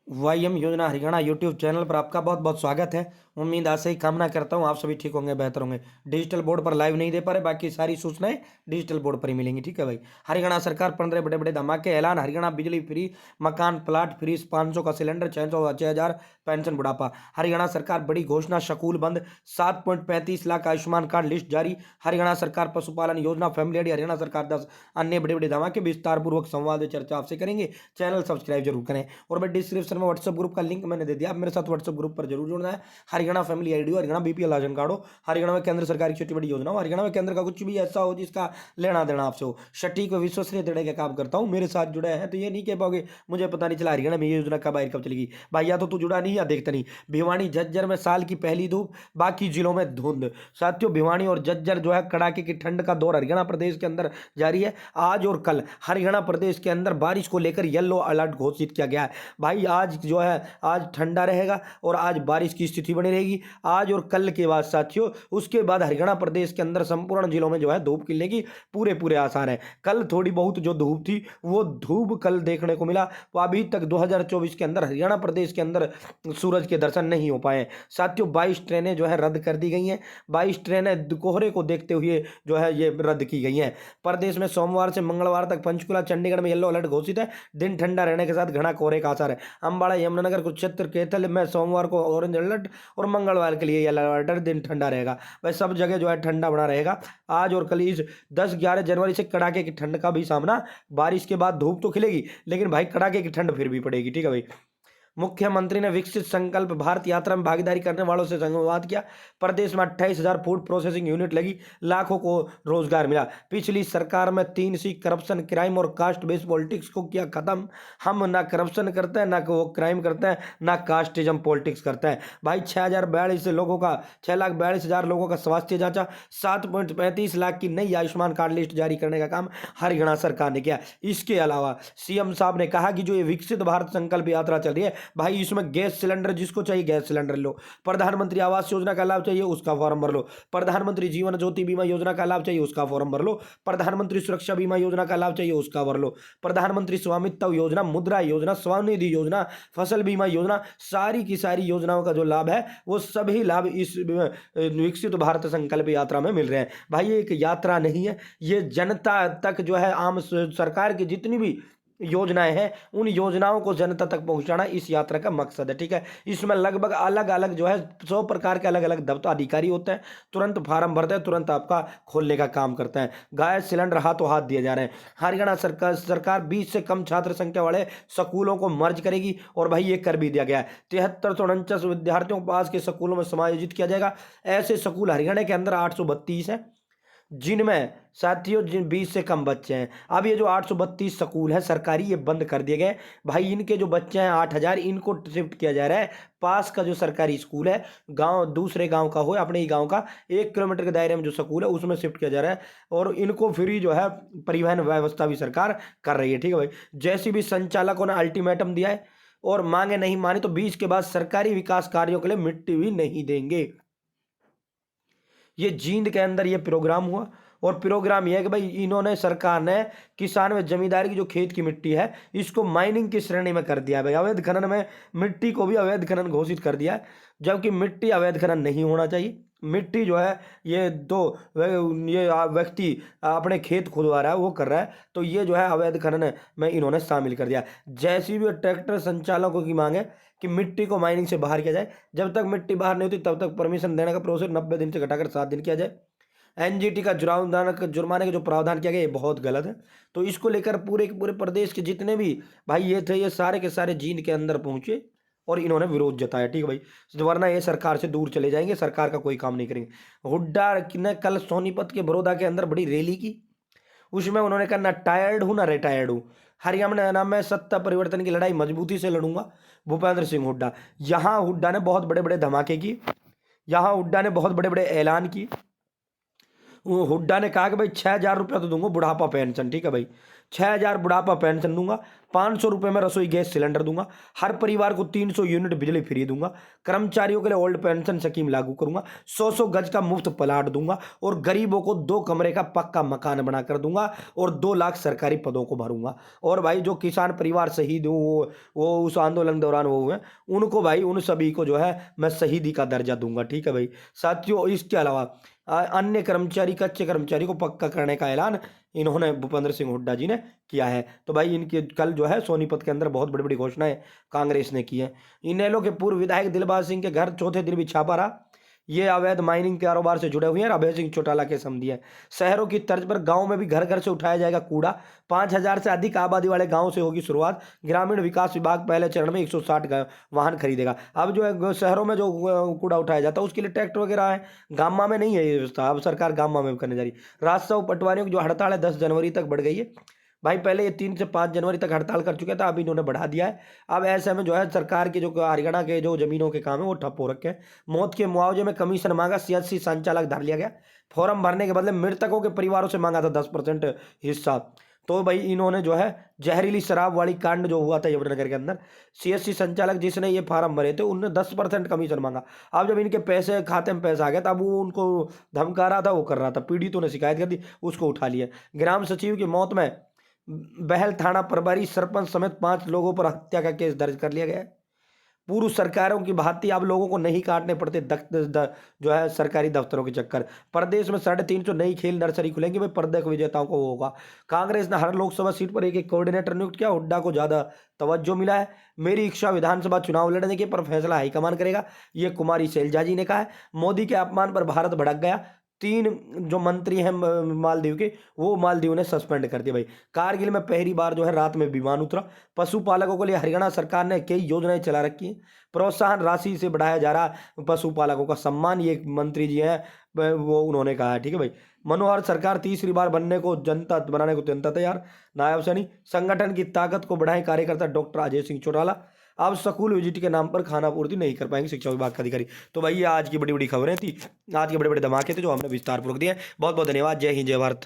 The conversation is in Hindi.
वाईएम योजना हरियाणा यूट्यूब चैनल पर आपका बहुत बहुत स्वागत है। उम्मीद आज से ही कामना करता हूँ आप सभी ठीक होंगे, बेहतर होंगे। डिजिटल बोर्ड पर लाइव नहीं दे पा रहे, बाकी सारी सूचनाएं डिजिटल बोर्ड पर ही मिलेंगी। ठीक है भाई। हरियाणा सरकार 15 बड़े बड़े धमाके ऐलान। हरियाणा बिजली फ्री, मकान प्लाट फ्री, 500 का सिलेंडर, 6,000 पेंशन बुढ़ापा। हरियाणा सरकार बड़ी घोषणा, स्कूल बंद, 7.35 लाख आयुष्मान कार्ड लिस्ट जारी। हरियाणा सरकार पशुपालन योजना, फैमिली एडी। हरियाणा सरकार 10 अन्य बड़े बड़े धमाके। विस्तार पूर्वक संवाद चर्चा आपसे करेंगे। चैनल सब्सक्राइब जरूर करें और मैं डिस्क्रिप्शन में व्हाट्सएप ग्रुप का लिंक मैंने दे दिया, आप मेरे साथ व्हाट्सएप ग्रुप पर जरूर जुड़ना है। हरियाणा फैमिली आईडी हो, हरियाणा बीपीएल राशन कार्ड हो, हरियाणा में केंद्र सरकार की छोटी बड़ी योजना हो, हरियाणा में केंद्र का कुछ भी ऐसा हो जिसका लेना देना आपसे हो, सटीक व विश्वसनीय देने का काम करता हूं, मेरे साथ जुड़े हैं तो ये नहीं कह पाओगे मुझे पता नहीं चला हरियाणा में ये योजना कब आई कब चलेगी। भाई या तो तू जुड़ा नहीं या देखता नहीं। भिवानी झज्जर में साल की पहली धूप, बाकी जिलों में धुंध। साथियों, भिवानी और झज्जर जो है कड़ाके की ठंड का दौर हरियाणा प्रदेश के अंदर जारी है। आज और कल हरियाणा प्रदेश के अंदर बारिश को लेकर येलो अलर्ट घोषित किया गया है। भाई आज जो है आज ठंडा रहेगा और आज बारिश की स्थिति बनी रहेगी। आज और कल के बाद साथियों उसके बाद हरियाणा प्रदेश के अंदर संपूर्ण जिलों में जो है धूप खिलने की पूरे पूरे आसार है। कल थोड़ी बहुत जो धूप थी वो धूप कल देखने को मिला। वो अभी तक 2024 के अंदर हरियाणा प्रदेश के अंदर सूरज के दर्शन नहीं हो पाए। साथियों 22 ट्रेनें जो है रद्द कर दी गई हैं। 22 ट्रेनें कोहरे को देखते हुए जो है ये रद्द की गई हैं। प्रदेश में सोमवार से मंगलवार तक पंचकुला चंडीगढ़ में येलो अलर्ट घोषित है। दिन ठंडा रहने के साथ घना कोहरे का असर है। अंबाला, यमुनानगर, कुरुक्षेत्र, कैथल में सोमवार को ऑरेंज अलर्ट और मंगलवार के लिए येलो अलर्ट। दिन ठंडा रहेगा, वह सब जगह जो है ठंडा बना रहेगा। आज और कल इस 10-11 जनवरी से कड़ाके की ठंड का भी सामना। बारिश के बाद धूप तो खिलेगी लेकिन भाई कड़ाके की ठंड फिर भी पड़ेगी। ठीक है भाई। मुख्यमंत्री ने विकसित संकल्प भारत यात्रा में भागीदारी करने वालों से संवाद किया। प्रदेश में 28,000 फूड प्रोसेसिंग यूनिट लगी, लाखों को रोजगार मिला। पिछली सरकार में 3C करप्शन, क्राइम और कास्ट बेस्ड पॉलिटिक्स को किया खत्म। हम ना करप्शन करते हैं, ना वो क्राइम करते हैं, ना कास्टिज्म पॉलिटिक्स करते हैं। भाई 6,42,000 लोगों का स्वास्थ्य जांचा। 7.35 लाख की नई आयुष्मान कार्ड लिस्ट जारी करने का काम हरियाणा सरकार ने किया। इसके अलावा सीएम साहब ने कहा कि जो ये विकसित भारत संकल्प यात्रा चल रही है भाई इसमें गैस सिलेंडर, जिसको चाहिए गैस सिलेंडर लो। प्रधानमंत्री आवास योजना का लाभ चाहिए उसका फॉर्म भर लो। प्रधानमंत्री जीवन ज्योति बीमा योजना का लाभ चाहिए उसका फॉर्म भर लो। प्रधानमंत्री सुरक्षा बीमा योजना का लाभ चाहिए उसका भर लो। प्रधानमंत्री स्वामित्व योजना, मुद्रा योजना, स्वनिधि योजना, फसल बीमा योजना, सारी की सारी योजनाओं का जो लाभ है वो सभी लाभ इस विकसित भारत संकल्प यात्रा में मिल रहे हैं। भाई ये एक यात्रा नहीं है, ये जनता तक जो है आम सरकार की जितनी भी योजनाएं हैं उन योजनाओं को जनता तक पहुंचाना इस यात्रा का मकसद है। ठीक है। इसमें लगभग अलग अलग जो है 100 प्रकार के अलग अलग दफ्तर अधिकारी होते हैं। तुरंत फार्म भरते हैं, तुरंत आपका खोलने का काम करते हैं। गैस सिलेंडर हाथों हाथ दिए जा रहे हैं। हरियाणा सरकार 20 से कम छात्र संख्या वाले स्कूलों को मर्ज करेगी और भाई ये कर भी दिया गया है। 7349 विद्यार्थियों को पास के स्कूलों में समायोजित किया जाएगा। ऐसे स्कूल हरियाणा के अंदर 832 है जिनमें साथियों जिन 20 से कम बच्चे हैं। अब ये जो 832 स्कूल है सरकारी ये बंद कर दिए गए। भाई इनके जो बच्चे हैं 8,000 इनको शिफ्ट किया जा रहा है। पास का जो सरकारी स्कूल है, गांव दूसरे गांव का हो अपने ही गांव का 1 किलोमीटर के दायरे में जो स्कूल है उसमें शिफ्ट किया जा रहा है और इनको फ्री जो है परिवहन व्यवस्था भी सरकार कर रही है। ठीक है भाई। जैसी भी संचालकों ने अल्टीमेटम दिया है और मांगे नहीं मानी तो 20 के बाद सरकारी विकास कार्यों के लिए मिट्टी भी नहीं देंगे। ये जींद के अंदर ये प्रोग्राम हुआ और प्रोग्राम ये है कि भाई इन्होंने सरकार ने किसान व जमींदारी की जो खेत की मिट्टी है इसको माइनिंग की श्रेणी में कर दिया है। भाई अवैध खनन में मिट्टी को भी अवैध खनन घोषित कर दिया है, जबकि मिट्टी अवैध खनन नहीं होना चाहिए। मिट्टी जो है ये ये व्यक्ति अपने खेत खुदवा रहा है वो कर रहा है तो ये जो है अवैध खनन में इन्होंने शामिल कर दिया। जैसी भी ट्रैक्टर संचालकों की मांग है कि मिट्टी को माइनिंग से बाहर किया जाए। जब तक मिट्टी बाहर नहीं होती तब तक परमिशन देने का प्रोसेस 90 दिन से घटाकर 7 दिन किया जाए। एनजीटी का जुर्माने का जो प्रावधान किया गया ये बहुत गलत है। तो इसको लेकर पूरे के पूरे प्रदेश के जितने भी भाई ये थे ये सारे के सारे जींद के अंदर पहुंचे और इन्होंने विरोध जताया। ठीक है भाई। वरना ये सरकार से दूर चले जाएंगे, सरकार का कोई काम नहीं करेंगे। हुड्डा ने कल सोनीपत के बड़ौदा के अंदर बड़ी रैली की। उसमें उन्होंने कहा ना टायर्ड हूं ना रिटायर्ड हूं, हरियाणा में सत्ता परिवर्तन की लड़ाई मजबूती से लड़ूंगा। भूपेंद्र सिंह हुड्डा। यहाँ हुड्डा ने बहुत बड़े बड़े धमाके किए, यहाँ हुड्डा ने बहुत बड़े बड़े ऐलान किए। वो हुड्डा ने कहा कि भाई 6,000 रुपया तो दूंगा बुढ़ापा पेंशन। ठीक है भाई। 6,000 बुढ़ापा पेंशन दूंगा, 500 रुपये में रसोई गैस सिलेंडर दूंगा, हर परिवार को 300 यूनिट बिजली फ्री दूंगा, कर्मचारियों के लिए ओल्ड पेंशन स्कीम लागू करूंगा, 100 गज का मुफ्त प्लाट दूंगा और गरीबों को 2 कमरे का पक्का मकान बनाकर दूंगा और 2 लाख सरकारी पदों को भरूंगा। और भाई जो किसान परिवार शहीद वो उस आंदोलन दौरान वो हुए, उनको भाई उन सभी को जो है मैं शहीदी का दर्जा दूंगा। ठीक है भाई साथियों, इसके अलावा अन्य कर्मचारी, कच्चे कर्मचारी को पक्का करने का ऐलान इन्होंने भूपेंद्र सिंह हुड्डा जी ने किया है। तो भाई इनके कल जो है सोनीपत के अंदर बहुत बड़ी बड़ी घोषणाएं कांग्रेस ने की है। इनेलो के पूर्व विधायक दिलबाग सिंह के घर चौथे दिन भी छापा रहा। ये अवैध माइनिंग कारोबार से जुड़े हुए हैं। अभय सिंह चौटाला के समधी है। शहरों की तर्ज पर गांव में भी घर घर से उठाया जाएगा कूड़ा। 5,000 से अधिक आबादी वाले गांव से होगी शुरुआत। ग्रामीण विकास विभाग पहले चरण में 160 वाहन खरीदेगा। अब जो है शहरों में जो कूड़ा उठाया जाता है उसके लिए ट्रैक्टर वगैरह है, गामा में नहीं है ये व्यवस्था। अब सरकार गामा में करने जा रही है। राजस्व पटवारियों की जो हड़ताल है 10 जनवरी तक बढ़ गई है। भाई पहले ये 3 से 5 जनवरी तक हड़ताल कर चुके थे, अब इन्होंने बढ़ा दिया है। अब ऐसे में जो है सरकार की जो हरियाणा के जो जमीनों के काम है वो ठप हो रखे हैं। मौत के मुआवजे में कमीशन मांगा, सीएससी संचालक धर लिया गया। फॉर्म भरने के बदले मृतकों के परिवारों से मांगा था 10% हिस्सा। तो भाई इन्होंने जो है जहरीली शराब वाली कांड जो हुआ था यमुनानगर के अंदर, सीएससी संचालक जिसने ये फार्म भरे थे उन्होंने 10% कमीशन मांगा। अब जब इनके पैसे खाते में पैसा आ गया तब वो उनको धमका रहा था, वो कर रहा था, पीड़ितों ने शिकायत कर दी, उसको उठा लिया। ग्राम सचिव की मौत में बहल थाना प्रभारी सरपंच समेत 5 लोगों पर हत्या का केस दर्ज कर लिया गया है। पूर्व सरकारों की भांति अब लोगों को नहीं काटने पड़ते जो है सरकारी दफ्तरों के चक्कर। प्रदेश में 350 नई खेल नर्सरी खुलेंगी। भाई पदक विजेताओं को वो होगा। कांग्रेस ने हर लोकसभा सीट पर एक कोऑर्डिनेटर नियुक्त किया। हुड्डा को ज्यादा तवज्जो मिला है। मेरी इच्छा विधानसभा चुनाव लड़ने के पर फैसला हाईकमान करेगा, ये कुमारी शैलजा जी ने कहा है। मोदी के अपमान पर भारत भड़क गया। 3 जो मंत्री हैं मालदीव के, वो मालदीव ने सस्पेंड कर दिया। भाई कारगिल में पहली बार जो है रात में विमान उतरा। पशुपालकों के लिए हरियाणा सरकार ने कई योजनाएं चला रखी हैं। प्रोत्साहन राशि से बढ़ाया जा रहा पशुपालकों का सम्मान, ये मंत्री जी हैं वो उन्होंने कहा है। ठीक है भाई। मनोहर सरकार तीसरी बार बनाने को जनता तैयार। नायब सैनी संगठन की ताकत को बढ़ाएं, कार्यकर्ता डॉक्टर अजय सिंह चौटाला। अब स्कूल विजिट के नाम पर खाना पूर्ति नहीं कर पाएंगे शिक्षा विभाग के अधिकारी। तो भाई ये आज की बड़ी बड़ी खबरें थी, आज के बड़े बड़े धमाके थे जो हमने विस्तार पूर्वक दिए। बहुत बहुत धन्यवाद। जय हिंद, जय भारत।